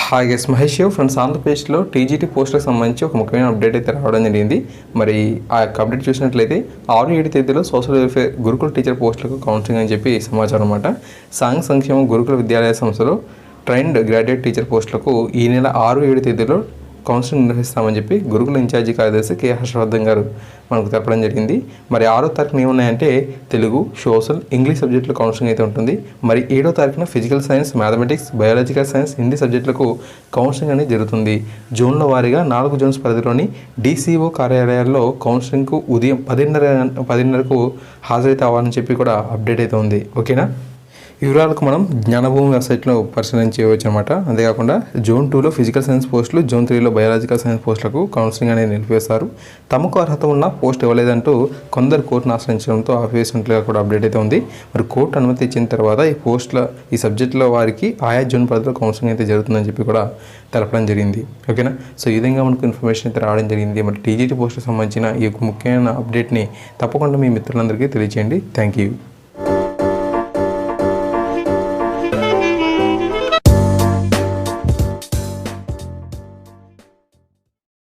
Hi guess Mahesh friends ఆంధ్రప్రదేశ్లో TGT పోస్టులకు సంబంధించి ఒక ముఖ్యమైన అప్డేట్ అయితే రావడం జరిగింది. మరి ఆ యొక్క అప్డేట్ చూసినట్లయితే 6-7 తేదీలో సోషల్ వెల్ఫేర్ గురుకుల టీచర్ పోస్టులకు కౌన్సిలింగ్ అని చెప్పి సమాచారం అన్నమాట. సాంఘిక సంక్షేమం గురుకుల విద్యాలయ సంస్థలో ట్రైన్డ్ గ్రాడ్యుయేట్ టీచర్ పోస్టులకు ఈ నెల 6-7 తేదీలో కౌన్సిలింగ్ నిర్వహిస్తామని చెప్పి గురుకుల ఇన్ఛార్జి కార్యదర్శి కె హర్షవర్ధన్ గారు మనకు తెలపడం జరిగింది. మరి 6వ తారీఖున ఏమున్నాయంటే తెలుగు, సోషల్, ఇంగ్లీష్ సబ్జెక్టులో కౌన్సిలింగ్ అయితే ఉంటుంది. మరి 7వ తారీఖున physical science, mathematics, biological science, Hindi సబ్జెక్టులకు కౌన్సిలింగ్ అనేది జరుగుతుంది. జోన్ల వారీగా 4 జోన్స్ పరిధిలోని DCO కార్యాలయాల్లో కౌన్సిలింగ్కు ఉదయం 10:30కు హాజరైతే అవ్వాలని చెప్పి కూడా అప్డేట్ అయితే ఉంది. ఓకేనా, ఈ వివరాలకు మనం జ్ఞానభూమి వెబ్సైట్లో పరిశీలన చేయవచ్చు అనమాట. అంతేకాకుండా జోన్ 2లో ఫిజికల్ సైన్స్ పోస్టులు, జోన్ 3లో బయాలజికల్ సైన్స్ పోస్టులకు కౌన్సిలింగ్ అనేది నిలిపివేస్తారు. తమకు అర్హత ఉన్న పోస్ట్ ఇవ్వలేదంటూ కొందరు కోర్టును ఆశ్రయించడంతో ఆపివేసినట్లుగా కూడా అప్డేట్ అయితే ఉంది. మరి కోర్టు అనుమతి ఇచ్చిన తర్వాత ఈ సబ్జెక్టులో వారికి ఆయా జోన్ పరిధిలో కౌన్సిలింగ్ అయితే జరుగుతుందని చెప్పి కూడా తెలపడం జరిగింది. ఓకేనా, సో ఈ విధంగా మనకు ఇన్ఫర్మేషన్ అయితే రావడం జరిగింది. మరి టీజీటీ పోస్టుకు సంబంధించిన ఈ ముఖ్యమైన అప్డేట్ని తప్పకుండా మీ మిత్రులందరికీ తెలియజేయండి. Thank you.